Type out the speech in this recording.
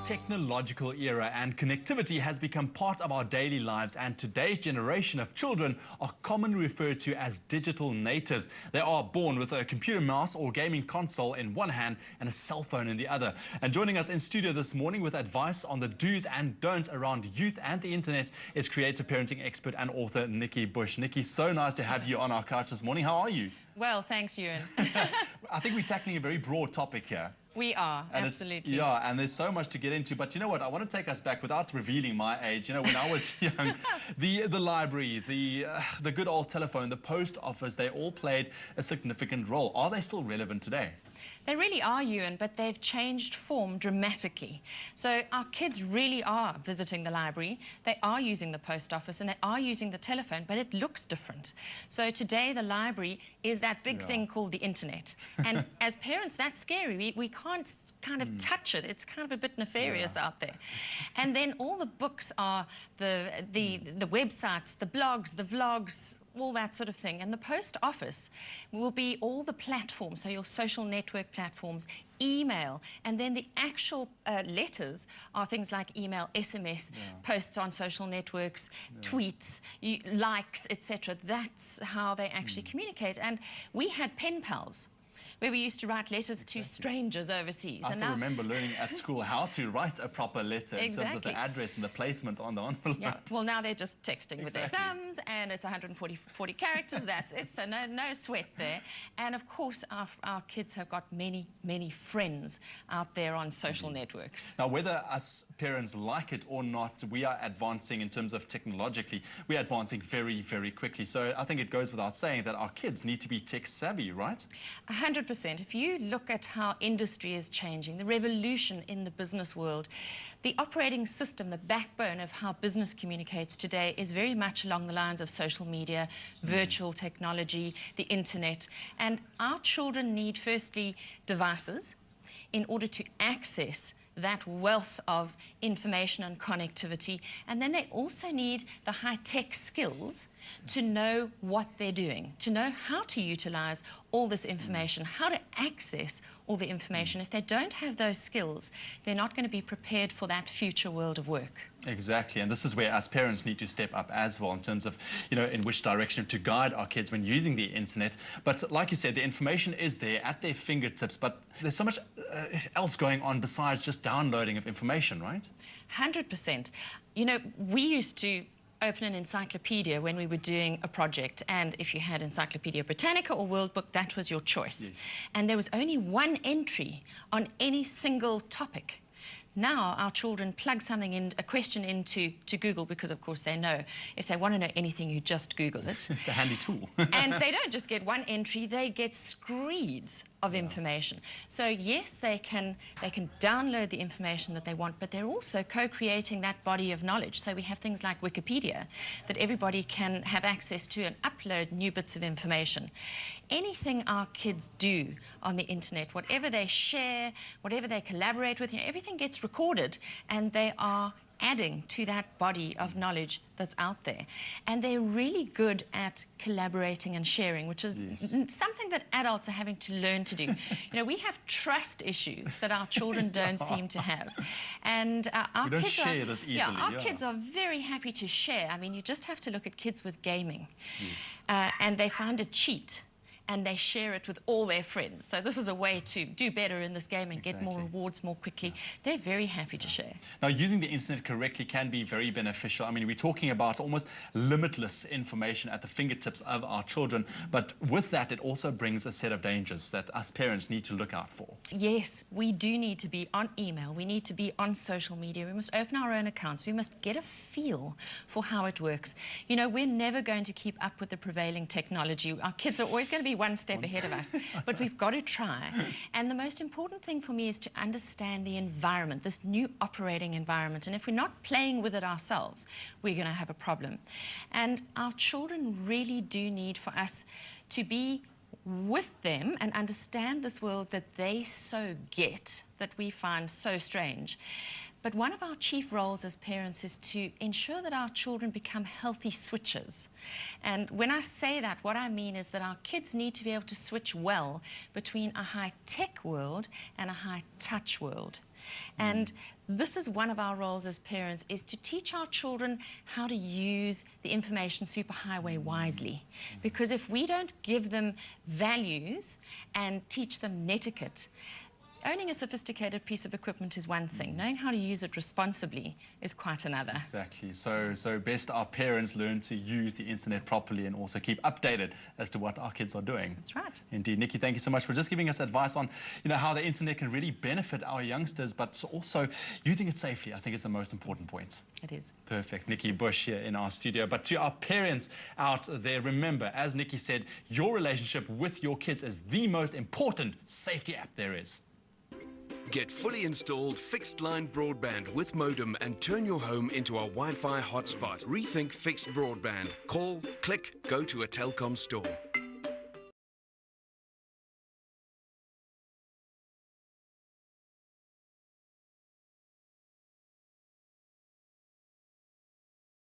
technological era, and connectivity has become part of our daily lives, and today's generation of children are commonly referred to as digital natives. They are born with a computer mouse or gaming console in one hand and a cell phone in the other. And joining us in studio this morning with advice on the do's and don'ts around youth and the internet is creative parenting expert and author Nikki Bush. Nikki, so nice to have you on our couch this morning. How are you? Well, thanks, Ewan. I think we're tackling a very broad topic here. We are, and absolutely. Yeah, and there's so much to get into. But you know what? I want to take us back without revealing my age. You know, when I was young, the library, the good old telephone, the post office, they all played a significant role. Are they still relevant today? They really are, Ewan, but they've changed form dramatically. So our kids really are visiting the library, they are using the post office, and they are using the telephone, but it looks different. So today the library is that big thing called the internet. And as parents, that's scary. We can't kind of touch it. It's kind of a bit nefarious out there. And then all the books are the websites, the blogs, the vlogs, all that sort of thing. And the post office will be all the platforms, so your social network platforms, email, and then the actual letters are things like email, SMS, posts on social networks, tweets, likes, etc. That's how they actually communicate. And we had pen pals, where we used to write letters to strangers overseas. I still remember learning at school how to write a proper letter in terms of the address and the placement on the envelope. Yeah. Well, now they're just texting with their thumbs, and it's 140 characters, that's it, so no sweat there. And of course, our kids have got many friends out there on social networks. Now, whether us parents like it or not, we are advancing in terms of technologically. We're advancing very quickly. So I think it goes without saying that our kids need to be tech savvy, right? 100%. If you look at how industry is changing, the revolution in the business world, the operating system, the backbone of how business communicates today is very much along the lines of social media, virtual technology, the internet. And our children need, firstly, devices in order to access that wealth of information and connectivity. And then they also need the high-tech skills to know what they're doing, to know how to utilize all this information, how to access all the information. If they don't have those skills, they're not going to be prepared for that future world of work. Exactly, and this is where us parents need to step up as well in terms of, you know, in which direction to guide our kids when using the internet. But like you said, the information is there at their fingertips, but there's so much else going on besides just downloading of information, right? 100%. You know, we used to open an encyclopedia when we were doing a project, and if you had Encyclopedia Britannica or World Book, that was your choice. Yes. And there was only one entry on any single topic. Now our children plug something in, a question into Google, because of course they know if they want to know anything, you just Google it. It's a handy tool. And they don't just get one entry, they get screeds of information. So yes, they can download the information that they want, but they're also co-creating that body of knowledge. So we have things like Wikipedia that everybody can have access to and upload new bits of information. Anything our kids do on the internet, whatever they share, whatever they collaborate with, you know, everything gets recorded, and they are adding to that body of knowledge that's out there. And they're really good at collaborating and sharing, which is something that adults are having to learn to do. You know, we have trust issues that our children don't seem to have. And our kids share this easily. Our kids are very happy to share. I mean, you just have to look at kids with gaming. And they find a cheat, and they share it with all their friends. So this is a way to do better in this game and get more rewards more quickly. They're very happy to share. Now, using the internet correctly can be very beneficial. I mean, we're talking about almost limitless information at the fingertips of our children, but with that, it also brings a set of dangers that us parents need to look out for. Yes, we do need to be on email. We need to be on social media. We must open our own accounts. We must get a feel for how it works. You know, we're never going to keep up with the prevailing technology. Our kids are always going to be one step ahead of us, but we've got to try. And the most important thing for me is to understand the environment, this new operating environment. And if we're not playing with it ourselves, we're going to have a problem. And our children really do need for us to be with them and understand this world that they so get, that we find so strange. But one of our chief roles as parents is to ensure that our children become healthy switchers. And when I say that, what I mean is that our kids need to be able to switch well between a high-tech world and a high-touch world. And this is one of our roles as parents, is to teach our children how to use the information superhighway wisely. Because if we don't give them values and teach them netiquette, owning a sophisticated piece of equipment is one thing. Knowing how to use it responsibly is quite another. Exactly. So best our parents learn to use the internet properly and also keep updated as to what our kids are doing. That's right. Indeed. Nikki, thank you so much for just giving us advice on, how the internet can really benefit our youngsters, but also using it safely, I think, is the most important point. It is. Perfect. Nikki Bush here in our studio. But to our parents out there, remember, as Nikki said, your relationship with your kids is the most important safety app there is. Get fully installed fixed-line broadband with modem and turn your home into a Wi-Fi hotspot. Rethink fixed broadband. Call, click, go to a Telkom store.